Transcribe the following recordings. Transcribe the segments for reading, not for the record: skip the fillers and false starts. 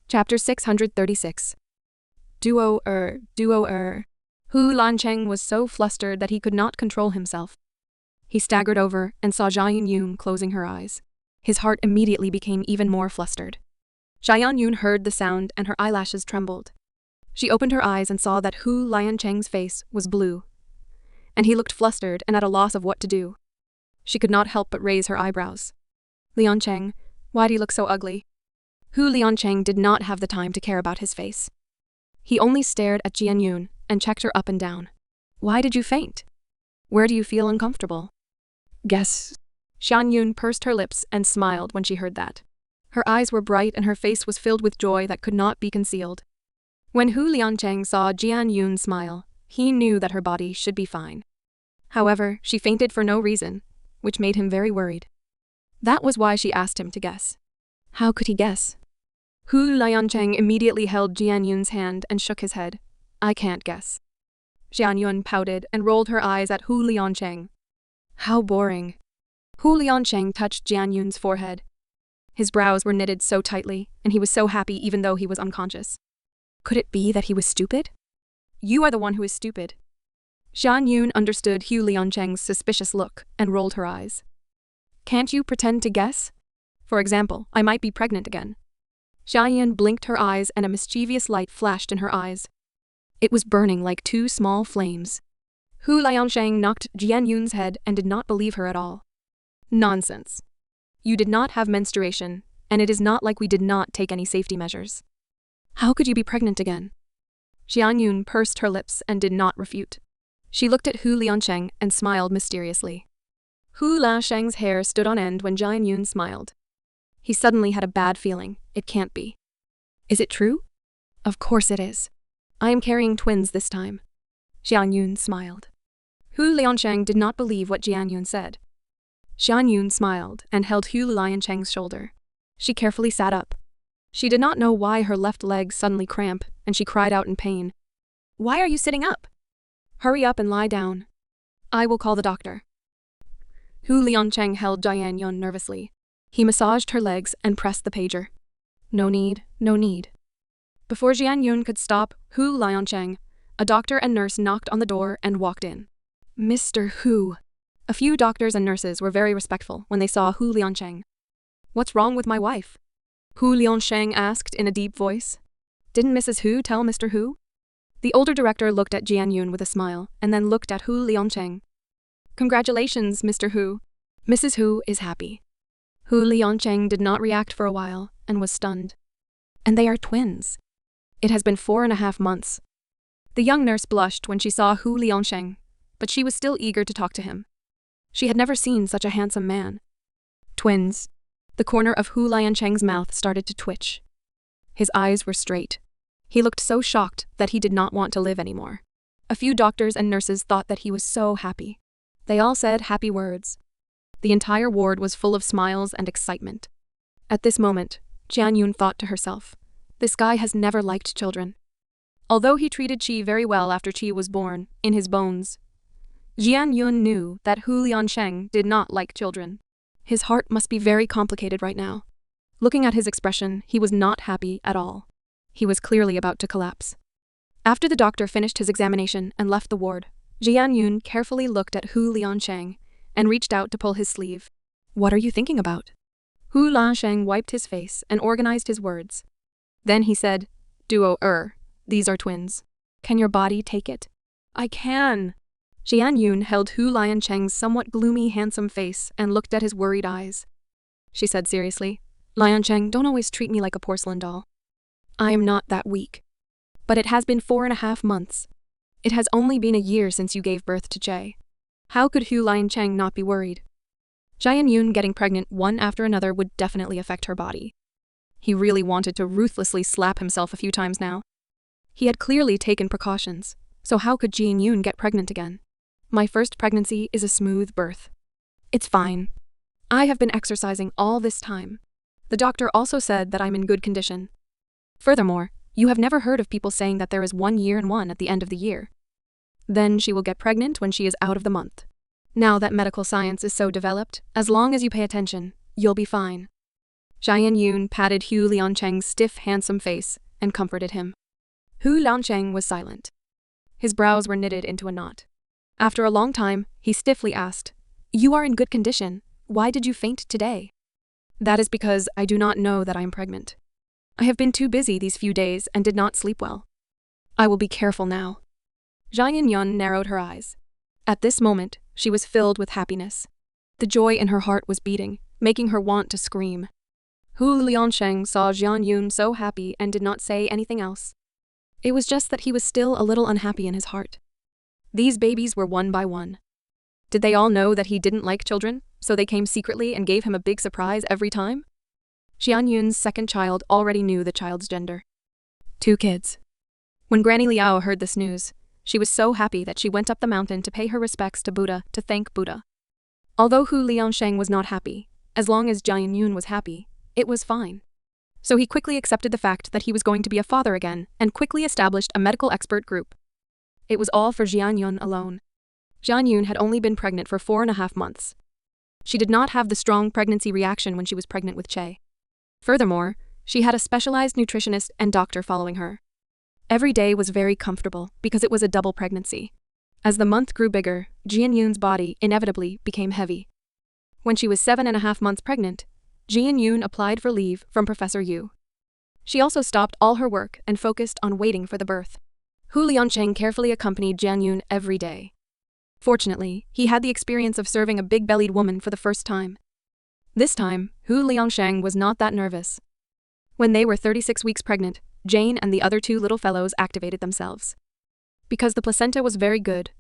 Chapter 636. Duo-er. Hu Lancheng was so flustered that he could not control himself. He staggered over and saw Jian Yun closing her eyes. His heart immediately became even more flustered. Jian Yun heard the sound and her eyelashes trembled. She opened her eyes and saw that Hu Lancheng's face was blue, and he looked flustered and at a loss of what to do. She could not help but raise her eyebrows. Liancheng, why do you look so ugly? Hu Liancheng did not have the time to care about his face. He only stared at Jian Yun and checked her up and down. Why did you faint? Where do you feel uncomfortable? Guess. Jian Yun pursed her lips and smiled when she heard that. Her eyes were bright and her face was filled with joy that could not be concealed. When Hu Liancheng saw Jian Yun smile, he knew that her body should be fine. However, she fainted for no reason, which made him very worried. That was why she asked him to guess. How could he guess? Hu Liancheng immediately held Jian Yun's hand and shook his head. I can't guess. Jian Yun pouted and rolled her eyes at Hu Liancheng. How boring. Hu Liancheng touched Jian Yun's forehead. His brows were knitted so tightly, and he was so happy even though he was unconscious. Could it be that he was stupid? You are the one who is stupid. Jian Yun understood Hu Liancheng's suspicious look and rolled her eyes. Can't you pretend to guess? For example, I might be pregnant again. Jian Yun blinked her eyes and a mischievous light flashed in her eyes. It was burning like two small flames. Hu Liancheng knocked Jian Yun's head and did not believe her at all. Nonsense. You did not have menstruation, and it is not like we did not take any safety measures. How could you be pregnant again? Jian Yun pursed her lips and did not refute. She looked at Hu Liancheng and smiled mysteriously. Hu Liancheng's hair stood on end when Jian Yun smiled. He suddenly had a bad feeling. It can't be. Is it true? Of course it is. I am carrying twins this time. Jian Yun smiled. Hu Liancheng did not believe what Jian Yun said. Jian Yun smiled and held Hu Liancheng's shoulder. She carefully sat up. She did not know why her left leg suddenly cramped, and she cried out in pain. Why are you sitting up? Hurry up and lie down. I will call the doctor. Hu Liancheng held Jian Yun nervously. He massaged her legs and pressed the pager. No need. Before Jian Yun could stop Hu Liancheng, a doctor and nurse knocked on the door and walked in. Mr. Hu. A few doctors and nurses were very respectful when they saw Hu Liancheng. What's wrong with my wife? Hu Liancheng asked in a deep voice. Didn't Mrs. Hu tell Mr. Hu? The older director looked at Jian Yun with a smile and then looked at Hu Liancheng. Congratulations, Mr. Hu. Mrs. Hu is happy. Hu Liancheng did not react for a while and was stunned. And they are twins. It has been 4.5 months. The young nurse blushed when she saw Hu Liancheng, but she was still eager to talk to him. She had never seen such a handsome man. Twins. The corner of Hu Liancheng's mouth started to twitch. His eyes were straight. He looked so shocked that he did not want to live anymore. A few doctors and nurses thought that he was so happy. They all said happy words. The entire ward was full of smiles and excitement. At this moment, Jian Yun thought to herself, this guy has never liked children. Although he treated Qi very well after Qi was born, in his bones, Jian Yun knew that Hu Liancheng did not like children. His heart must be very complicated right now. Looking at his expression, he was not happy at all. He was clearly about to collapse. After the doctor finished his examination and left the ward, Jian Yun carefully looked at Hu Liancheng and reached out to pull his sleeve. What are you thinking about? Hu Liancheng wiped his face and organized his words. Then he said, these are twins. Can your body take it? I can. Jian Yun held Hu Liancheng's somewhat gloomy, handsome face and looked at his worried eyes. She said seriously, Liancheng, don't always treat me like a porcelain doll. I am not that weak. But it has been 4.5 months. It has only been a year since you gave birth to Jay. How could Hu Liancheng not be worried? Jian Yun getting pregnant one after another would definitely affect her body. He really wanted to ruthlessly slap himself a few times now. He had clearly taken precautions, so how could Jian Yun get pregnant again? My first pregnancy is a smooth birth. It's fine. I have been exercising all this time. The doctor also said that I'm in good condition. Furthermore, you have never heard of people saying that there is 1 year and 1 at the end of the year. Then she will get pregnant when she is out of the month. Now that medical science is so developed, as long as you pay attention, you'll be fine. Jian Yun patted Hu Liancheng's stiff, handsome face and comforted him. Hu Liancheng was silent. His brows were knitted into a knot. After a long time, he stiffly asked, "You are in good condition. Why did you faint today?" "That is because I do not know that I am pregnant. I have been too busy these few days and did not sleep well. I will be careful now." Jian Yun narrowed her eyes. At this moment, she was filled with happiness. The joy in her heart was beating, making her want to scream. Hu Liancheng saw Jian Yun so happy and did not say anything else. It was just that he was still a little unhappy in his heart. These babies were one by one. Did they all know that he didn't like children, so they came secretly and gave him a big surprise every time? Jian Yun's second child already knew the child's gender. 2 kids. When Granny Liao heard this news, she was so happy that she went up the mountain to pay her respects to Buddha to thank Buddha. Although Hu Liancheng was not happy, as long as Jian Yun was happy, it was fine. So he quickly accepted the fact that he was going to be a father again and quickly established a medical expert group. It was all for Jian Yun alone. Jian Yun had only been pregnant for 4.5 months. She did not have the strong pregnancy reaction when she was pregnant with Che. Furthermore, she had a specialized nutritionist and doctor following her. Every day was very comfortable because it was a double pregnancy. As the month grew bigger, Jian Yun's body inevitably became heavy. When she was 7.5 months pregnant, Jian Yun applied for leave from Professor Yu. She also stopped all her work and focused on waiting for the birth. Hu Liancheng carefully accompanied Jian Yun every day. Fortunately, he had the experience of serving a big-bellied woman for the first time. This time, Hu Liancheng was not that nervous. When they were 36 weeks pregnant, Jane and the other 2 little fellows activated themselves. Because the placenta was very good,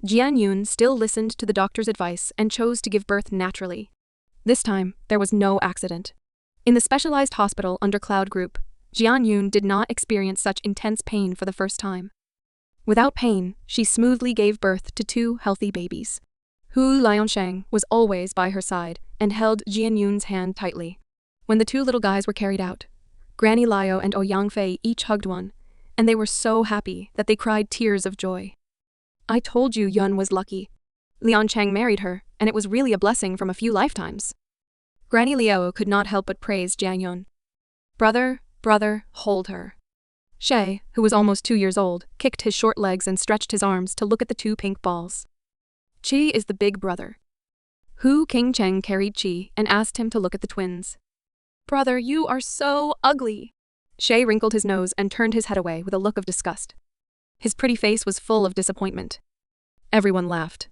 Jian Yun still listened to the doctor's advice and chose to give birth naturally. This time, there was no accident. In the specialized hospital under Cloud Group, Jian Yun did not experience such intense pain for the first time. Without pain, she smoothly gave birth to 2 healthy babies. Hu Liancheng was always by her side and held Jian Yun's hand tightly. When the 2 little guys were carried out, Granny Liao and Ouyang Fei each hugged one, and they were so happy that they cried tears of joy. "I told you Yun was lucky. Liancheng married her, and it was really a blessing from a few lifetimes." Granny Liao could not help but praise Jian Yun. "Brother, brother, hold her." She, who was almost 2 years old, kicked his short legs and stretched his arms to look at the 2 pink balls. Qi is the big brother. Hu Qingcheng carried Qi and asked him to look at the twins. "Brother, you are so ugly." She wrinkled his nose and turned his head away with a look of disgust. His pretty face was full of disappointment. Everyone laughed.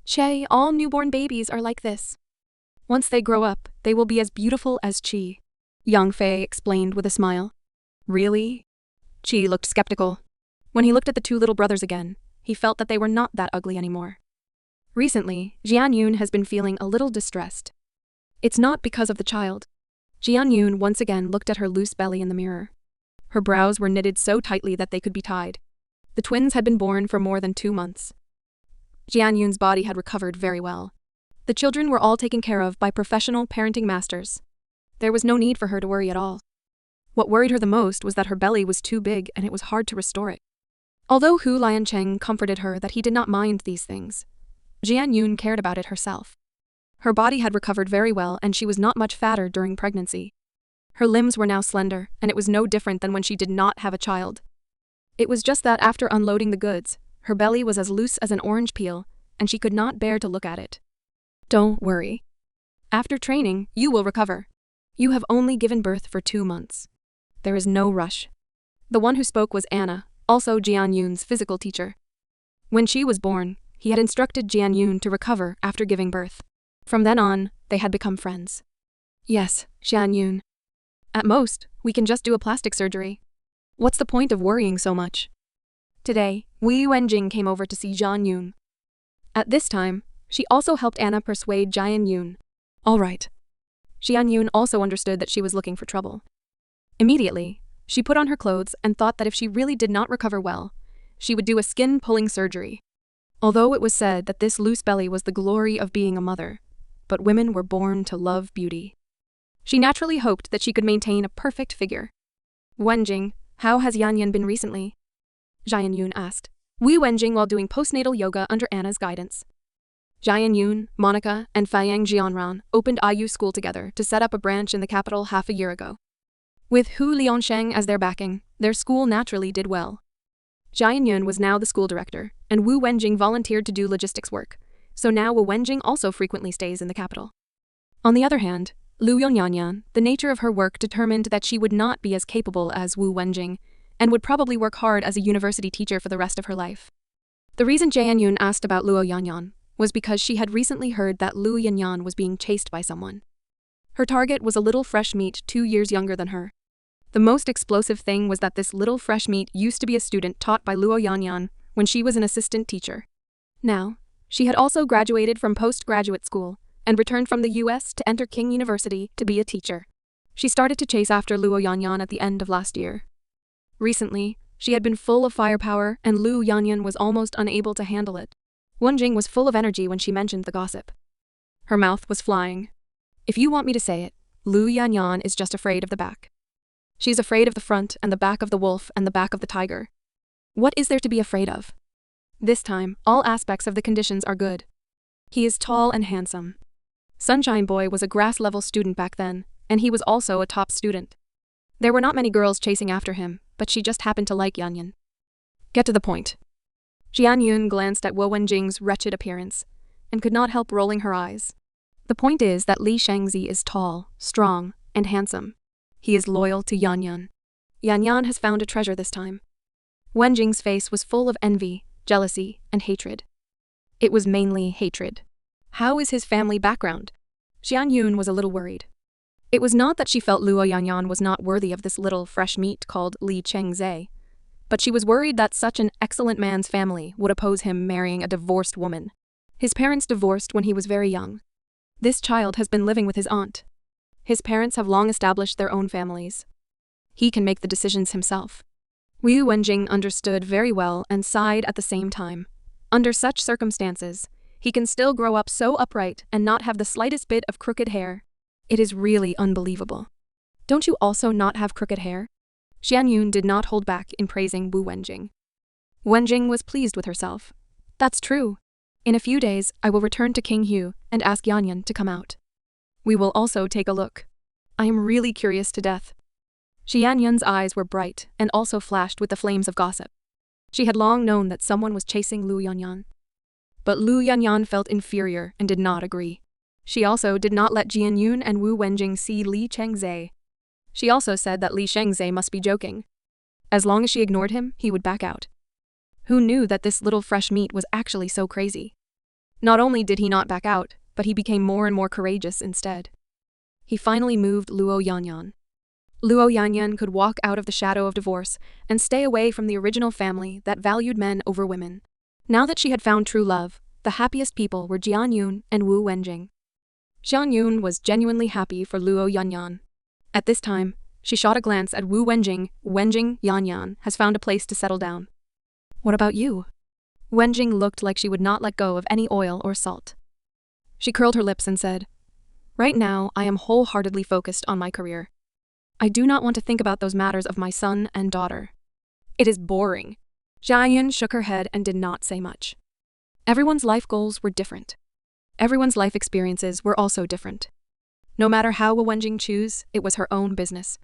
"Che, all newborn babies are like this. Once they grow up, they will be as beautiful as Qi," Yang Fei explained with a smile. "Really?" Qi looked skeptical. When he looked at the 2 little brothers again, he felt that they were not that ugly anymore. Recently, Jian Yun has been feeling a little distressed. It's not because of the child. Jian Yun once again looked at her loose belly in the mirror. Her brows were knitted so tightly that they could be tied. The twins had been born for more than 2 months. Jian Yun's body had recovered very well. The children were all taken care of by professional parenting masters. There was no need for her to worry at all. What worried her the most was that her belly was too big and it was hard to restore it. Although Hu Liancheng comforted her that he did not mind these things, Jian Yun cared about it herself. Her body had recovered very well and she was not much fatter during pregnancy. Her limbs were now slender, and it was no different than when she did not have a child. It was just that after unloading the goods, her belly was as loose as an orange peel, and she could not bear to look at it. "Don't worry. After training, you will recover. You have only given birth for 2 months. There is no rush." The one who spoke was Anna, also Jian Yun's physical teacher. When she was born, he had instructed Jian Yun to recover after giving birth. From then on, they had become friends. "Yes, Jian Yun. At most, we can just do a plastic surgery. What's the point of worrying so much?" Today, Wei Wenjing came over to see Jian Yun. At this time, she also helped Anna persuade Jian Yun. All right. Jian Yun also understood that she was looking for trouble. Immediately, she put on her clothes and thought that if she really did not recover well, she would do a skin-pulling surgery. Although it was said that this loose belly was the glory of being a mother, but women were born to love beauty. She naturally hoped that she could maintain a perfect figure. "Wenjing, how has Yan Yan been recently?" Jian Yun asked. Wei Wenjing while doing postnatal yoga under Anna's guidance. Jian Yun, Monica, and Fayang Jianran opened IU school together to set up a branch in the capital half a year ago. With Hu Liansheng as their backing, their school naturally did well. Jian Yun was now the school director, and Wu Wenjing volunteered to do logistics work, so now Wu Wenjing also frequently stays in the capital. On the other hand, Lu Yongyanyan, the nature of her work determined that she would not be as capable as Wu Wenjing, and would probably work hard as a university teacher for the rest of her life. The reason Jian Yun asked about Luo Yanyan was because she had recently heard that Lu Yanyan was being chased by someone. Her target was a little fresh meat 2 years younger than her. The most explosive thing was that this little fresh meat used to be a student taught by Luo Yanyan when she was an assistant teacher. Now, she had also graduated from postgraduate school and returned from the US to enter King University to be a teacher. She started to chase after Luo Yanyan at the end of last year. Recently, she had been full of firepower and Lu Yanyan was almost unable to handle it. Wenjing was full of energy when she mentioned the gossip. Her mouth was flying. If you want me to say it, Lu Yanyan is just afraid of the back. She's afraid of the front and the back of the wolf and the back of the tiger. What is there to be afraid of? This time, all aspects of the conditions are good. He is tall and handsome. Sunshine Boy was a grass-level student back then, and he was also a top student. There were not many girls chasing after him, but she just happened to like Yanyan. Get to the point. Jian Yun glanced at Wu Wenjing's wretched appearance, and could not help rolling her eyes. The point is that Li Shangzi is tall, strong, and handsome. He is loyal to Yanyan. Yanyan has found a treasure this time. Wenjing's face was full of envy, jealousy, and hatred. It was mainly hatred. How is his family background? Jian Yun was a little worried. It was not that she felt Luo Yanyan was not worthy of this little fresh meat called Li Chengzhe, but she was worried that such an excellent man's family would oppose him marrying a divorced woman. His parents divorced when he was very young. This child has been living with his aunt. His parents have long established their own families. He can make the decisions himself. Wu Wenjing understood very well and sighed at the same time. Under such circumstances, he can still grow up so upright and not have the slightest bit of crooked hair. It is really unbelievable. Don't you also not have crooked hair? Jian Yun did not hold back in praising Wu Wenjing. Wenjing was pleased with herself. That's true. In a few days, I will return to King Hu and ask Yanyan to come out. We will also take a look. I am really curious to death. Jian Yun's eyes were bright and also flashed with the flames of gossip. She had long known that someone was chasing Lu Yanyan. But Lu Yanyan felt inferior and did not agree. She also did not let Jian Yun and Wu Wenjing see Li Chengzhe. She also said that Li Shengzhe must be joking. As long as she ignored him, he would back out. Who knew that this little fresh meat was actually so crazy? Not only did he not back out, but he became more and more courageous instead. He finally moved Luo Yanyan. Luo Yanyan could walk out of the shadow of divorce and stay away from the original family that valued men over women. Now that she had found true love, the happiest people were Jian Yun and Wu Wenjing. Jian Yun was genuinely happy for Luo Yanyan. At this time, she shot a glance at Wu Wenjing. Wenjing, Yanyan has found a place to settle down. What about you? Wenjing looked like she would not let go of any oil or salt. She curled her lips and said, Right now, I am wholeheartedly focused on my career. I do not want to think about those matters of my son and daughter. It is boring. Jian shook her head and did not say much. Everyone's life goals were different. Everyone's life experiences were also different. No matter how Wu Wenjing chose, it was her own business.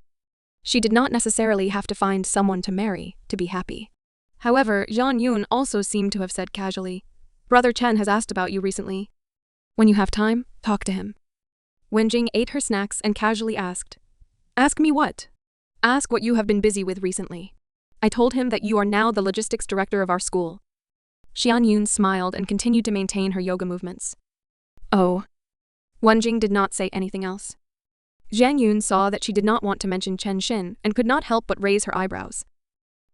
She did not necessarily have to find someone to marry to be happy. However, Jian Yun also seemed to have said casually, Brother Chen has asked about you recently. When you have time, talk to him. Wenjing ate her snacks and casually asked, Ask me what? Ask what you have been busy with recently. I told him that you are now the logistics director of our school. Jian Yun smiled and continued to maintain her yoga movements. Oh. Wenjing did not say anything else. Jian Yun saw that she did not want to mention Chen Xin and could not help but raise her eyebrows.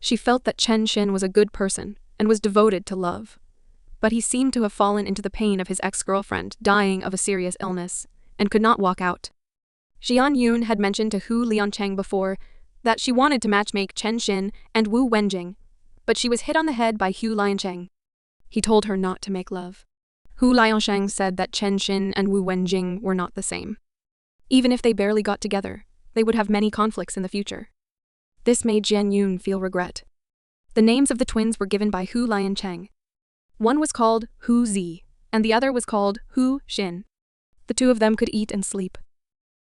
She felt that Chen Xin was a good person and was devoted to love. But he seemed to have fallen into the pain of his ex-girlfriend dying of a serious illness, and could not walk out. Jian Yun had mentioned to Hu Liancheng before that she wanted to matchmake Chen Xin and Wu Wenjing, but she was hit on the head by Hu Liancheng. He told her not to make love. Hu Liancheng said that Chen Xin and Wu Wenjing were not the same. Even if they barely got together, they would have many conflicts in the future. This made Jian Yun feel regret. The names of the twins were given by Hu Liancheng. One was called Hu Zi, and the other was called Hu Xin. The two of them could eat and sleep.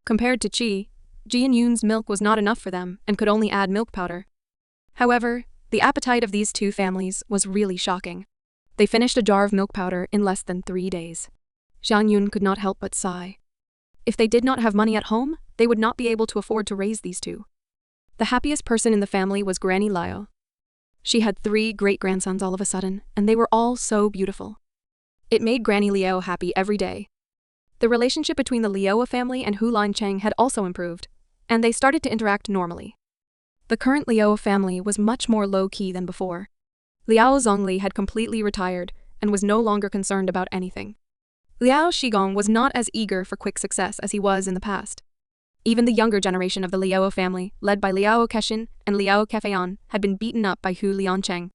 Compared to Ji and Yoon's milk was not enough for them and could only add milk powder. However, the appetite of these two families was really shocking. They finished a jar of milk powder in less than 3 days. Jian Yun could not help but sigh. If they did not have money at home, they would not be able to afford to raise these two. The happiest person in the family was Granny Liao. She had 3 great-grandsons all of a sudden, and they were all so beautiful. It made Granny Liao happy every day. The relationship between the Liao family and Hu Lancheng had also improved, and they started to interact normally. The current Liao family was much more low-key than before. Liao Zhongli had completely retired and was no longer concerned about anything. Liao Shigong was not as eager for quick success as he was in the past. Even the younger generation of the Liao family, led by Liao Kexin and Liao Kefeian, had been beaten up by Hu Liancheng.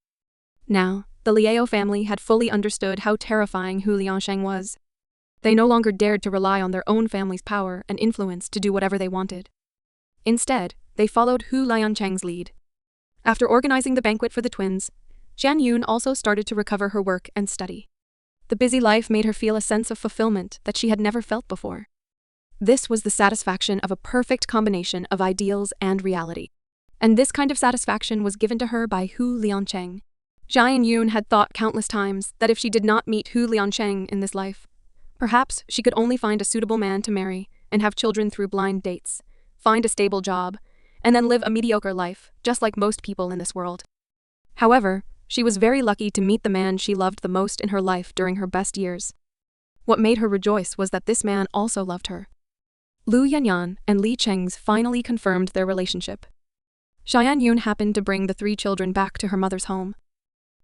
Now, the Liao family had fully understood how terrifying Hu Liancheng was. They no longer dared to rely on their own family's power and influence to do whatever they wanted. Instead, they followed Hu Liancheng's lead. After organizing the banquet for the twins, Jian Yun also started to recover her work and study. The busy life made her feel a sense of fulfillment that she had never felt before. This was the satisfaction of a perfect combination of ideals and reality. And this kind of satisfaction was given to her by Hu Liancheng. Jian Yun had thought countless times that if she did not meet Hu Liancheng in this life, perhaps she could only find a suitable man to marry and have children through blind dates, find a stable job, and then live a mediocre life, just like most people in this world. However, she was very lucky to meet the man she loved the most in her life during her best years. What made her rejoice was that this man also loved her. Lu Yanyan and Li Cheng's finally confirmed their relationship. Jian Yun happened to bring the 3 children back to her mother's home.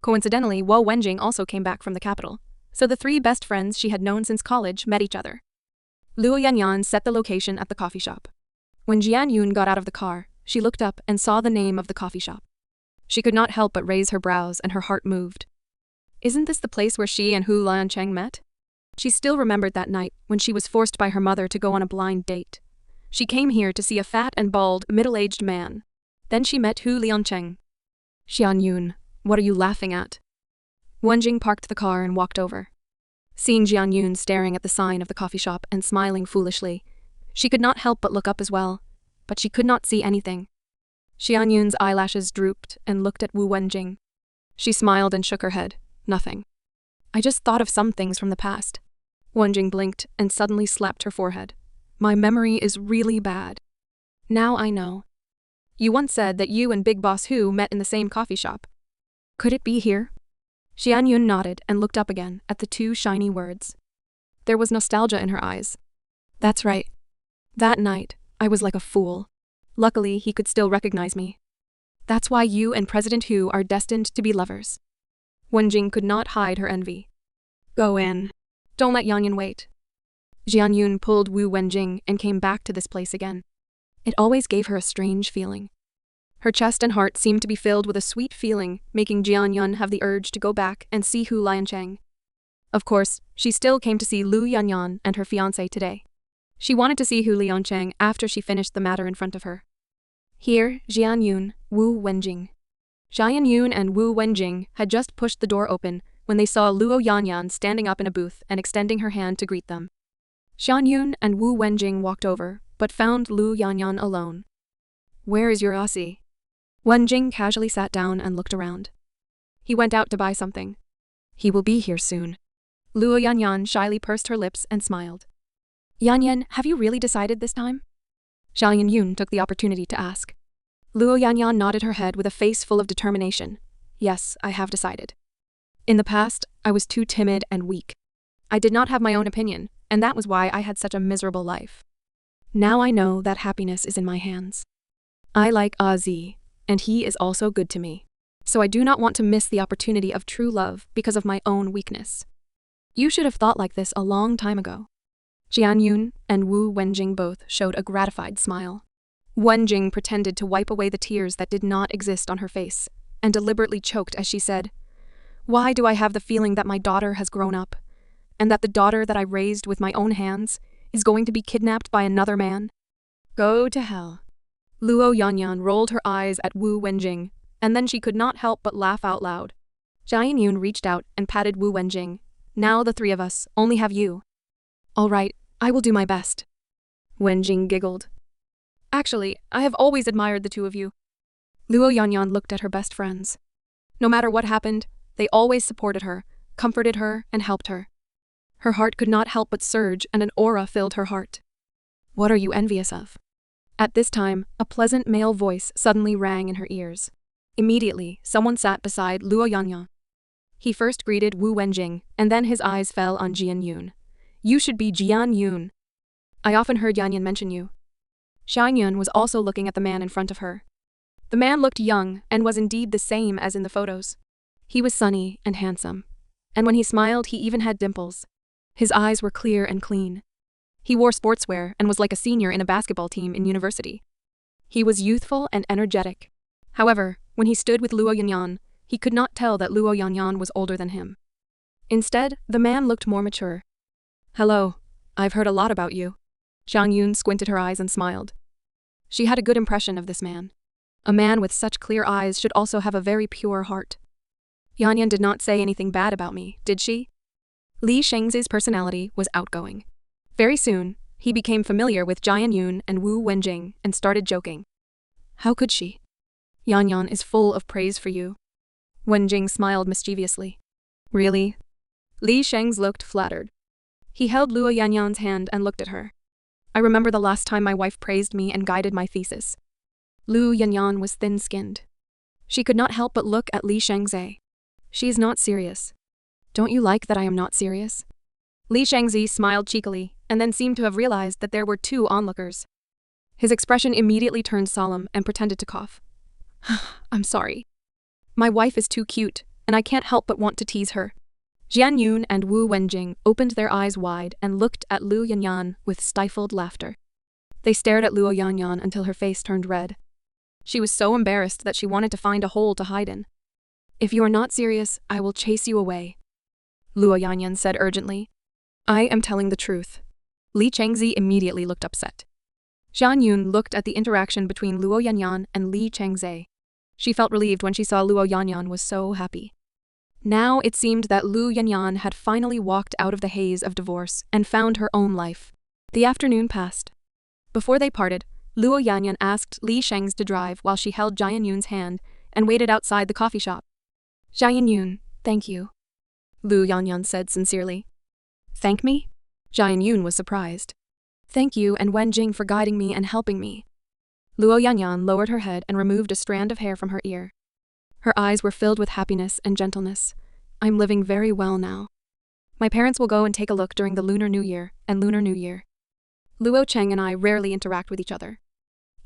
Coincidentally, Wu Wenjing also came back from the capital, so the 3 best friends she had known since college met each other. Lu Yanyan set the location at the coffee shop. When Jian Yun got out of the car, she looked up and saw the name of the coffee shop. She could not help but raise her brows and her heart moved. Isn't this the place where she and Hu Liancheng met? She still remembered that night when she was forced by her mother to go on a blind date. She came here to see a fat and bald, middle-aged man. Then she met Hu Liancheng. Jian Yun, what are you laughing at? Wenjing parked the car and walked over. Seeing Jian Yun staring at the sign of the coffee shop and smiling foolishly, she could not help but look up as well, but she could not see anything. Jian Yun's eyelashes drooped and looked at Wu Wenjing. She smiled and shook her head. Nothing. I just thought of some things from the past. Wenjing blinked and suddenly slapped her forehead. My memory is really bad. Now I know. You once said that you and Big Boss Hu met in the same coffee shop. Could it be here? Jian Yun nodded and looked up again at the 2 shiny words. There was nostalgia in her eyes. That's right. That night, I was like a fool. Luckily, he could still recognize me. That's why you and President Hu are destined to be lovers. Wenjing could not hide her envy. Go in. Don't let Yan Yan wait. Jian Yun pulled Wu Wenjing and came back to this place again. It always gave her a strange feeling. Her chest and heart seemed to be filled with a sweet feeling, making Jian Yun have the urge to go back and see Hu Liancheng. Of course, she still came to see Lu Yanyan and her fiancé today. She wanted to see Hu Liancheng after she finished the matter in front of her. Here, Jian Yun, Wu Wenjing. Jian Yun and Wu Wenjing had just pushed the door open when they saw Luo Yanyan standing up in a booth and extending her hand to greet them. Jian Yun and Wu Wenjing walked over, but found Lu Yanyan alone. Where is your Aussie? Wenjing casually sat down and looked around. He went out to buy something. He will be here soon. Luo Yanyan shyly pursed her lips and smiled. Yanyan, have you really decided this time? Jian Yun took the opportunity to ask. Luo Yanyan nodded her head with a face full of determination. Yes, I have decided. In the past, I was too timid and weak. I did not have my own opinion, and that was why I had such a miserable life. Now I know that happiness is in my hands. I like Ozzy, and he is also good to me. So I do not want to miss the opportunity of true love because of my own weakness. You should have thought like this a long time ago. Jian Yun and Wu Wenjing both showed a gratified smile. Wenjing pretended to wipe away the tears that did not exist on her face, and deliberately choked as she said, Why do I have the feeling that my daughter has grown up, and that the daughter that I raised with my own hands is going to be kidnapped by another man? Go to hell. Luo Yanyan rolled her eyes at Wu Wenjing, and then she could not help but laugh out loud. Jian Yun reached out and patted Wu Wenjing, Now the three of us only have you. All right, I will do my best. Wenjing giggled. Actually, I have always admired the two of you. Luo Yanyan looked at her best friends. No matter what happened, they always supported her, comforted her, and helped her. Her heart could not help but surge, and an aura filled her heart. What are you envious of? At this time, a pleasant male voice suddenly rang in her ears. Immediately, someone sat beside Luo Yanyan. He first greeted Wu Wenjing, and then his eyes fell on Jian Yun. You should be Jian Yun. I often heard Yanyan mention you. Xian Yun was also looking at the man in front of her. The man looked young and was indeed the same as in the photos. He was sunny and handsome, and when he smiled he even had dimples. His eyes were clear and clean. He wore sportswear and was like a senior in a basketball team in university. He was youthful and energetic. However, when he stood with Luo Yanyan, he could not tell that Luo Yanyan was older than him. Instead, the man looked more mature. Hello, I've heard a lot about you. Xiang Yun squinted her eyes and smiled. She had a good impression of this man. A man with such clear eyes should also have a very pure heart. Yanyan did not say anything bad about me, did she? Li Shengzi's personality was outgoing. Very soon, he became familiar with Jian Yun and Wu Wenjing and started joking. How could she? Yanyan is full of praise for you. Wenjing smiled mischievously. Really? Li Shengzi looked flattered. He held Luo Yanyan's hand and looked at her. I remember the last time my wife praised me and guided my thesis. Lu Yanyan was thin-skinned. She could not help but look at Li Shengzi. She is not serious. Don't you like that I am not serious? Li Shengzi smiled cheekily, and then seemed to have realized that there were two onlookers. His expression immediately turned solemn and pretended to cough. I'm sorry. My wife is too cute, and I can't help but want to tease her. Jian Yun and Wu Wenjing opened their eyes wide and looked at Lu Yanyan with stifled laughter. They stared at Luo Yanyan until her face turned red. She was so embarrassed that she wanted to find a hole to hide in. If you are not serious, I will chase you away. Luo Yanyan said urgently. I am telling the truth. Li Chengzi immediately looked upset. Xian Yun looked at the interaction between Luo Yanyan and Li Chengzi. She felt relieved when she saw Luo Yanyan was so happy. Now it seemed that Lu Yanyan had finally walked out of the haze of divorce and found her own life. The afternoon passed. Before they parted, Luo Yanyan asked Li Shengzi to drive while she held Jian Yun's hand and waited outside the coffee shop. Jian Yun, thank you. Lu Yanyan said sincerely. Thank me? Jian Yun was surprised. Thank you and Wenjing for guiding me and helping me. Luo Yanyan lowered her head and removed a strand of hair from her ear. Her eyes were filled with happiness and gentleness. I'm living very well now. My parents will go and take a look during the Lunar New Year and Lunar New Year. Luo Cheng and I rarely interact with each other.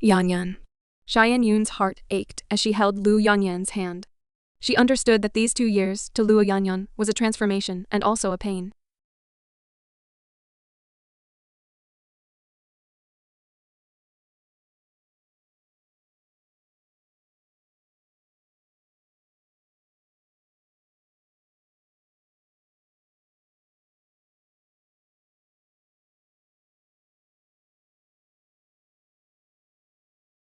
Yanyan. Xian Yun's heart ached as she held Lu Yanyan's hand. She understood that these 2 years, to Luo Yanyan, was a transformation and also a pain.